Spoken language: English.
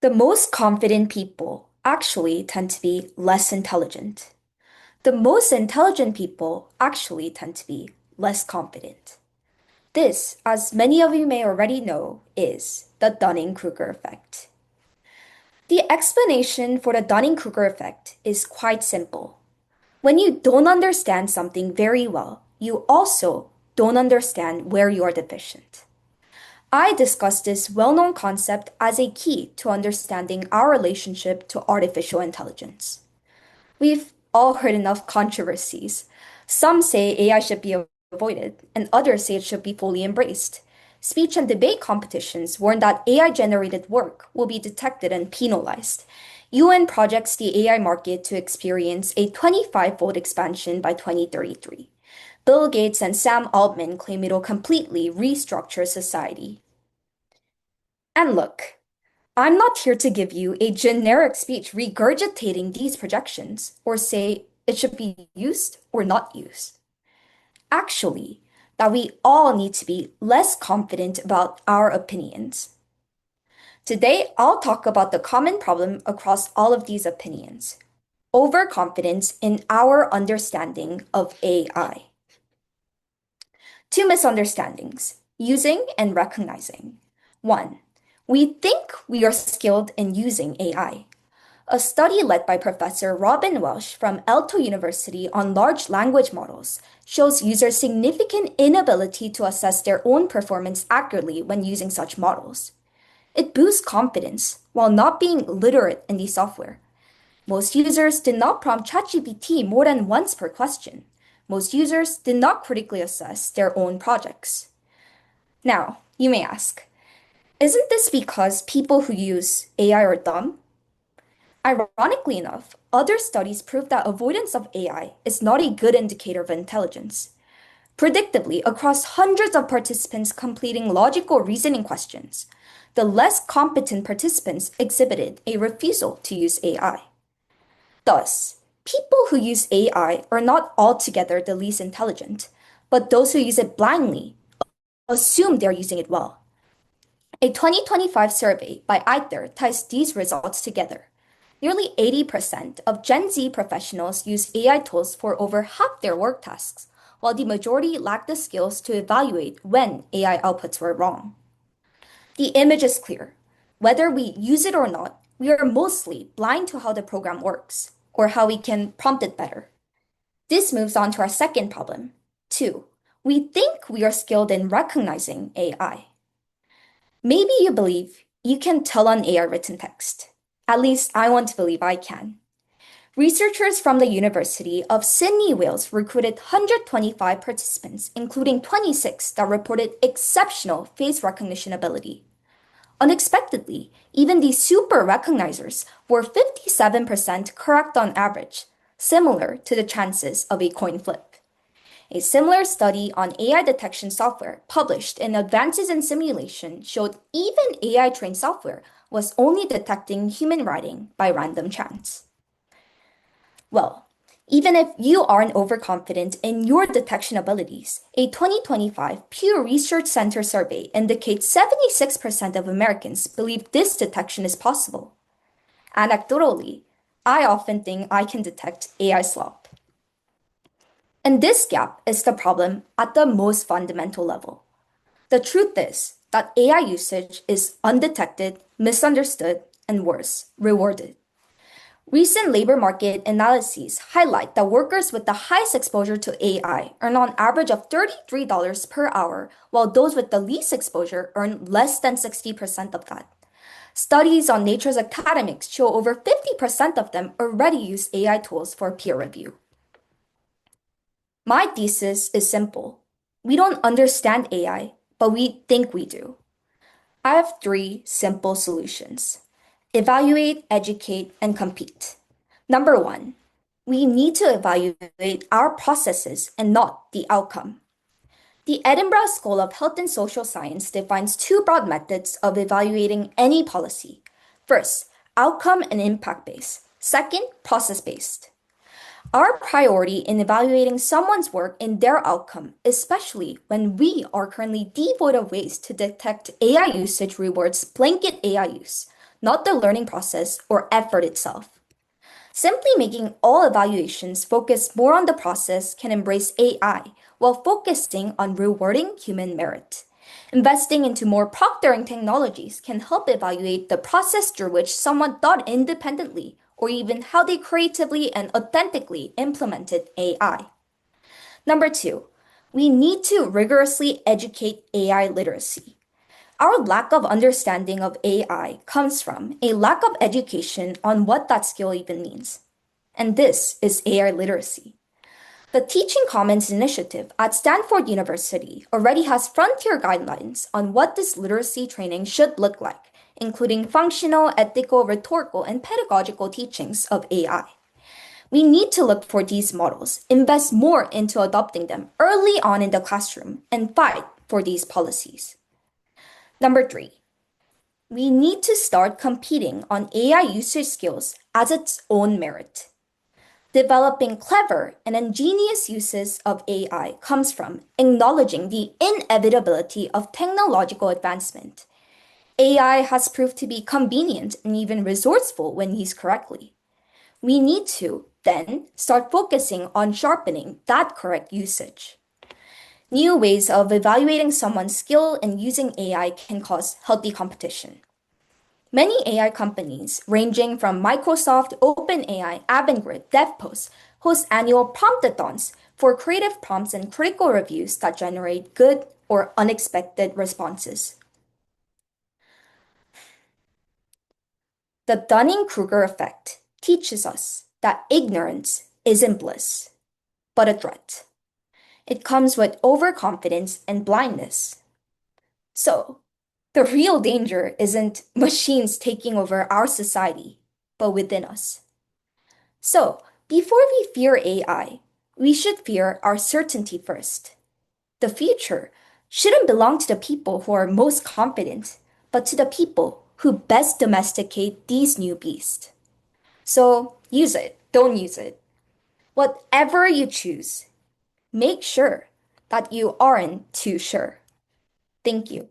The most confident people actually tend to be less intelligent. The most intelligent people actually tend to be less confident. This, as many of you may already know, is the Dunning-Kruger effect. The explanation for the Dunning-Kruger effect is quite simple. When you don't understand something very well, you also don't understand where you are deficient. I discuss this well-known concept as a key to understanding our relationship to artificial intelligence. We've all heard enough controversies. Some say AI should be avoided, and others say it should be fully embraced. Speech and debate competitions warn that AI-generated work will be detected and penalized. UN projects the AI market to experience a 25-fold expansion by 2033. Bill Gates and Sam Altman claim it'll completely restructure society. And look, I'm not here to give you a generic speech regurgitating these projections or say it should be used or not used. Actually, that we all need to be less confident about our opinions. Today, I'll talk about the common problem across all of these opinions: overconfidence in our understanding of AI. Two misunderstandings: using and recognizing. One, we think we are skilled in using AI. A study led by Professor Robin Welsh from Aalto University on large language models shows users' significant inability to assess their own performance accurately when using such models. It boosts confidence while not being literate in the software. Most users did not prompt ChatGPT more than once per question. Most users did not critically assess their own projects. Now, you may ask, isn't this because people who use AI are dumb? Ironically enough, other studies prove that avoidance of AI is not a good indicator of intelligence. Predictably, across hundreds of participants completing logical reasoning questions, the less competent participants exhibited a refusal to use AI. Thus, people who use AI are not altogether the least intelligent, but those who use it blindly assume they're using it well. A 2025 survey by Either ties these results together. Nearly 80% of Gen Z professionals use AI tools for over half their work tasks, while the majority lack the skills to evaluate when AI outputs were wrong. The image is clear. Whether we use it or not, we are mostly blind to how the program works, or how we can prompt it better. This moves on to our second problem. Two, we think we are skilled in recognizing AI. Maybe you believe you can tell an AI written text. At least I want to believe I can. Researchers from the University of Sydney, Wales recruited 125 participants, including 26 that reported exceptional face recognition ability. Unexpectedly, even the super recognizers were 57% correct on average, similar to the chances of a coin flip. A similar study on AI detection software published in Advances in Simulation showed even AI-trained software was only detecting human writing by random chance. Well, even if you aren't overconfident in your detection abilities, a 2025 Pew Research Center survey indicates 76% of Americans believe this detection is possible. Anecdotally, I often think I can detect AI slop. And this gap is the problem at the most fundamental level. The truth is that AI usage is undetected, misunderstood, and worse, rewarded. Recent labor market analyses highlight that workers with the highest exposure to AI earn on average of $33 per hour, while those with the least exposure earn less than 60% of that. Studies on Nature's academics show over 50% of them already use AI tools for peer review. My thesis is simple. We don't understand AI, but we think we do. I have three simple solutions: evaluate, educate, and compete. Number one, we need to evaluate our processes and not the outcome. The Edinburgh School of Health and Social Science defines two broad methods of evaluating any policy. First, outcome and impact-based. Second, process-based. Our priority in evaluating someone's work and their outcome, especially when we are currently devoid of ways to detect AI usage, rewards blanket AI use, not the learning process or effort itself. Simply making all evaluations focus more on the process can embrace AI while focusing on rewarding human merit. Investing into more proctoring technologies can help evaluate the process through which someone thought independently or even how they creatively and authentically implemented AI. Number two, we need to rigorously educate AI literacy. Our lack of understanding of AI comes from a lack of education on what that skill even means. And this is AI literacy. The Teaching Commons initiative at Stanford University already has frontier guidelines on what this literacy training should look like, including functional, ethical, rhetorical, and pedagogical teachings of AI. We need to look for these models, invest more into adopting them early on in the classroom, and fight for these policies. Number three, we need to start competing on AI usage skills as its own merit. Developing clever and ingenious uses of AI comes from acknowledging the inevitability of technological advancement. AI has proved to be convenient and even resourceful when used correctly. We need to, then, start focusing on sharpening that correct usage. New ways of evaluating someone's skill in using AI can cause healthy competition. Many AI companies, ranging from Microsoft, OpenAI, Avangrid, DevPost, host annual promptathons for creative prompts and critical reviews that generate good or unexpected responses. The Dunning-Kruger effect teaches us that ignorance isn't bliss, but a threat. It comes with overconfidence and blindness. So, the real danger isn't machines taking over our society, but within us. So, before we fear AI, we should fear our certainty first. The future shouldn't belong to the people who are most confident, but to the people who best domesticate these new beasts. So, use it, don't use it. Whatever you choose, make sure that you aren't too sure. Thank you.